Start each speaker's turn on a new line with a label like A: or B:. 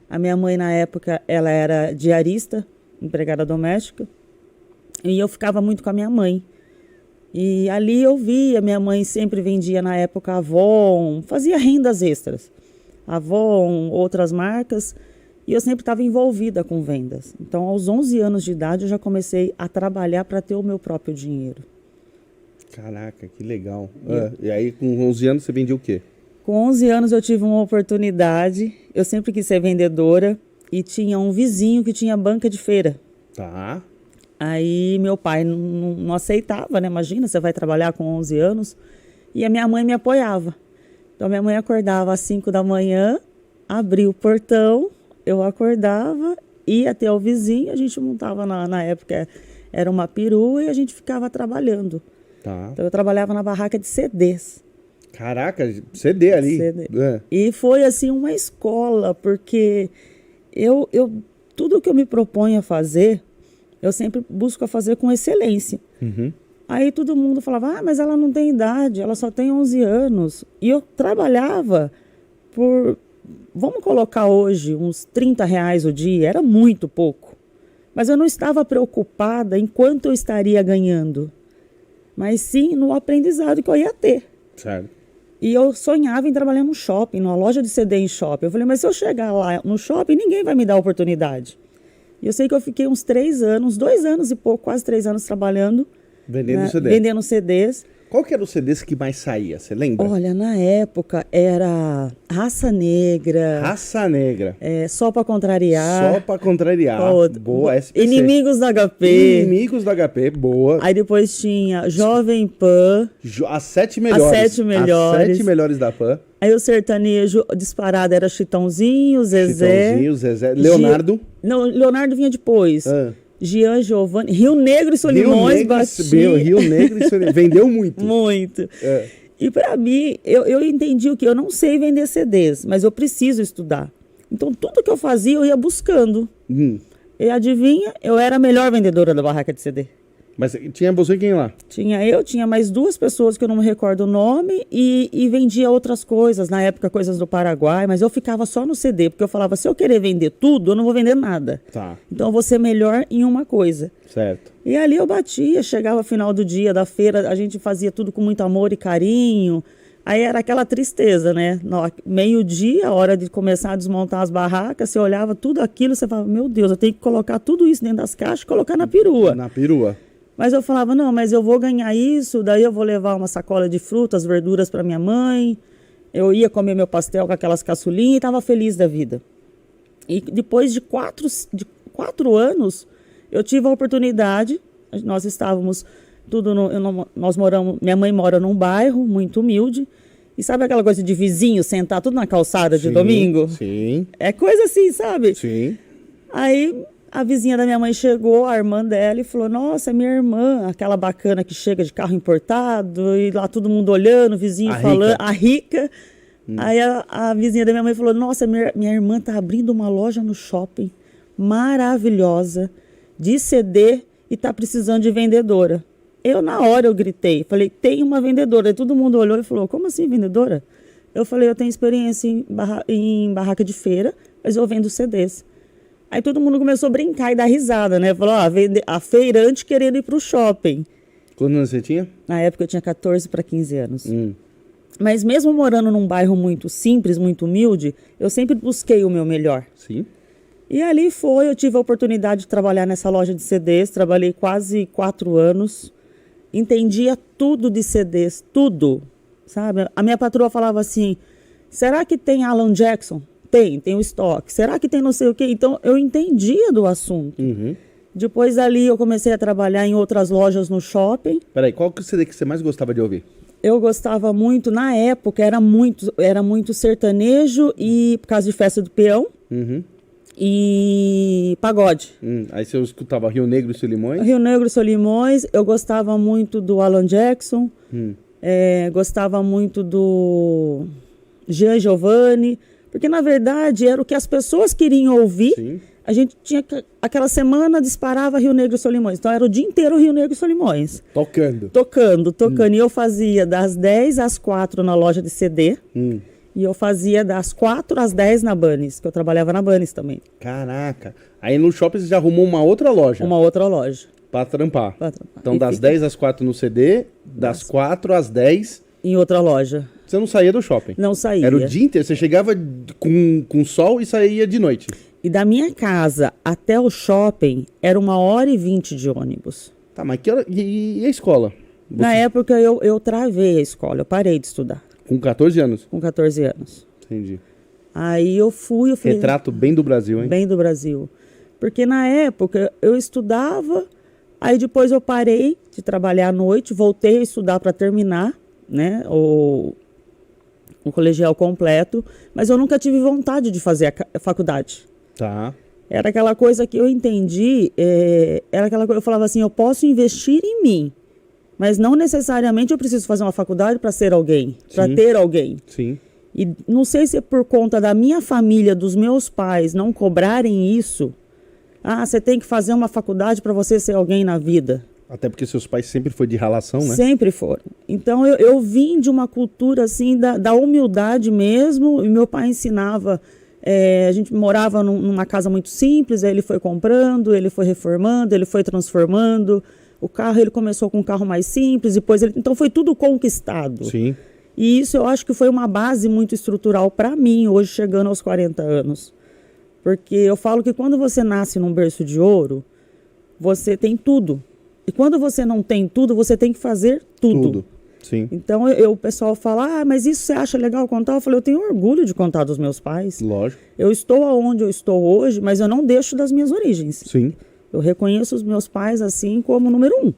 A: A minha mãe, na época, ela era diarista, empregada doméstica. E eu ficava muito com a minha mãe. E ali eu via, minha mãe sempre vendia na época Avon, fazia rendas extras. Avon, outras marcas. E eu sempre estava envolvida com vendas. Então, aos 11 anos de idade, eu já comecei a trabalhar para ter o meu próprio dinheiro.
B: Caraca, que legal. E aí, com 11 anos, você vendia o quê?
A: Com 11 anos, eu tive uma oportunidade. Eu sempre quis ser vendedora. E tinha um vizinho que tinha banca de feira.
B: Tá.
A: Aí, meu pai não aceitava, né? Imagina, você vai trabalhar com 11 anos. E a minha mãe me apoiava. Então, minha mãe acordava às 5 da manhã, abria o portão, eu acordava, ia até o vizinho, a gente montava, na época, era uma perua e a gente ficava trabalhando.
B: Tá.
A: Então, eu trabalhava na barraca de CDs.
B: Caraca, CD ali.
A: CD. E foi, assim, uma escola, porque tudo que eu me proponho a fazer, eu sempre busco a fazer com excelência.
B: Uhum.
A: Aí todo mundo falava, mas ela não tem idade, ela só tem 11 anos. E eu trabalhava por, vamos colocar hoje, uns R$30 o dia, era muito pouco. Mas eu não estava preocupada em quanto eu estaria ganhando, mas sim no aprendizado que eu ia ter.
B: Certo.
A: E eu sonhava em trabalhar no shopping, numa loja de CD em shopping. Eu falei, mas se eu chegar lá no shopping, ninguém vai me dar a oportunidade. E eu sei que eu fiquei uns 3 anos, 2 anos e pouco, quase 3 anos trabalhando.
B: Vendendo CD.
A: Vendendo CDs.
B: Qual que era o CDs que mais saía? Você lembra?
A: Olha, na época era Raça Negra.
B: Raça Negra.
A: Só pra contrariar.
B: Só pra contrariar. Boa, SPC.
A: Inimigos da HP.
B: Inimigos da HP, boa.
A: Aí depois tinha Jovem Pan.
B: As 7 melhores.
A: As 7 melhores.
B: As 7 melhores da Pan.
A: Aí o sertanejo disparado era Chitãozinho, Zezé.
B: Chitãozinho, Zezé. Leonardo.
A: Não, Leonardo vinha depois. Gian Giovanni, Rio Negro e Solimões batia.
B: Rio Negro e Solimões. Vendeu muito.
A: Muito. E para mim, eu entendi o que? Eu não sei vender CDs, mas eu preciso estudar. Então, tudo que eu fazia, eu ia buscando. E adivinha, eu era a melhor vendedora da barraca de CD.
B: Mas tinha você e quem lá?
A: Tinha mais 2 pessoas que eu não me recordo o nome e vendia outras coisas, na época coisas do Paraguai, mas eu ficava só no CD, porque eu falava, se eu querer vender tudo, eu não vou vender nada.
B: Tá.
A: Então eu vou ser melhor em uma coisa.
B: Certo.
A: E ali eu batia, chegava final do dia, da feira, a gente fazia tudo com muito amor e carinho. Aí era aquela tristeza, né? Meio-dia, hora de começar a desmontar as barracas, você olhava tudo aquilo, você falava, meu Deus, eu tenho que colocar tudo isso dentro das caixas e colocar na perua.
B: Na perua.
A: Mas eu falava, não, mas eu vou ganhar isso, daí eu vou levar uma sacola de frutas, verduras para minha mãe. Eu ia comer meu pastel com aquelas caçulinhas e estava feliz da vida. E depois de 4 anos, eu tive a oportunidade, nós estávamos nós moramos, minha mãe mora num bairro muito humilde, e sabe aquela coisa de vizinho sentar tudo na calçada de domingo?
B: Sim.
A: É coisa assim, sabe?
B: Sim.
A: Aí a vizinha da minha mãe chegou, a irmã dela, e falou, nossa, minha irmã, aquela bacana que chega de carro importado, e lá todo mundo olhando, o vizinho falando, a rica. Aí a vizinha da minha mãe falou, nossa, minha irmã tá abrindo uma loja no shopping, maravilhosa, de CD, e tá precisando de vendedora. Na hora eu gritei, falei, tem uma vendedora. E todo mundo olhou e falou, como assim vendedora? Eu falei, eu tenho experiência em barraca de feira, mas eu vendo CDs. Aí todo mundo começou a brincar e dar risada, né? Falou, a feirante querendo ir pro shopping.
B: Quantos anos você tinha?
A: Na época eu tinha 14 para 15 anos. Mas mesmo morando num bairro muito simples, muito humilde, eu sempre busquei o meu melhor.
B: Sim.
A: E ali eu tive a oportunidade de trabalhar nessa loja de CDs, trabalhei quase 4 anos, entendia tudo de CDs, tudo, sabe? A minha patroa falava assim, será que tem Alan Jackson? Tem o estoque. Será que tem não sei o quê? Então, eu entendia do assunto. Depois ali, eu comecei a trabalhar em outras lojas no shopping.
B: Peraí, qual que é o CD que você mais gostava de ouvir?
A: Eu gostava muito, na época, era muito sertanejo e por causa de festa do peão. E pagode.
B: Aí você escutava Rio Negro e Solimões?
A: Rio Negro e Solimões. Eu gostava muito do Alan Jackson. Gostava muito do Gian Giovanni. Porque, na verdade, era o que as pessoas queriam ouvir.
B: Sim.
A: A gente tinha... Aquela semana disparava Rio Negro e Solimões. Então, era o dia inteiro Rio Negro e Solimões.
B: Tocando.
A: Tocando. E eu fazia das 10 às 4 na loja de CD. E eu fazia das 4 às 10 na Bunnies, que eu trabalhava na Bunnies também.
B: Caraca. Aí no shopping você já arrumou uma outra loja.
A: Uma outra loja.
B: Pra trampar. Então
A: E
B: das 10 às 4 no CD, das 4 às 10...
A: Em outra loja.
B: Você não saía do shopping?
A: Não saía.
B: Era o dia inteiro? Você chegava com sol e saía de noite?
A: E da minha casa até o shopping era 1h20 de ônibus.
B: Tá, mas que hora... E a escola?
A: Na época eu travei a escola, eu parei de estudar.
B: Com 14 anos?
A: Com 14 anos.
B: Entendi.
A: Aí eu falei...
B: Retrato bem do Brasil, hein?
A: Bem do Brasil. Porque na época eu estudava, aí depois eu parei de trabalhar à noite, voltei a estudar para terminar, né, o colegial completo, mas eu nunca tive vontade de fazer a faculdade.
B: Tá.
A: Era aquela coisa que eu entendi, era aquela coisa, eu falava assim, eu posso investir em mim, mas não necessariamente eu preciso fazer uma faculdade para ser alguém, para ter alguém.
B: Sim.
A: E não sei se é por conta da minha família, dos meus pais não cobrarem isso. Ah, você tem que fazer uma faculdade para você ser alguém na vida.
B: Até porque seus pais sempre foi de ralação, né?
A: Sempre foram. Então eu vim de uma cultura assim da humildade mesmo, e meu pai ensinava, a gente morava numa casa muito simples, aí ele foi comprando, ele foi reformando, ele foi transformando. O carro, ele começou com um carro mais simples, depois então foi tudo conquistado.
B: Sim.
A: E isso eu acho que foi uma base muito estrutural para mim, hoje chegando aos 40 anos. Porque eu falo que quando você nasce num berço de ouro, você tem tudo. E quando você não tem tudo, você tem que fazer tudo.
B: Tudo, sim.
A: Então o pessoal fala, mas isso você acha legal contar? Eu falei, eu tenho orgulho de contar dos meus pais.
B: Lógico.
A: Eu estou onde eu estou hoje, mas eu não deixo das minhas origens.
B: Sim.
A: Eu reconheço os meus pais assim como número 1.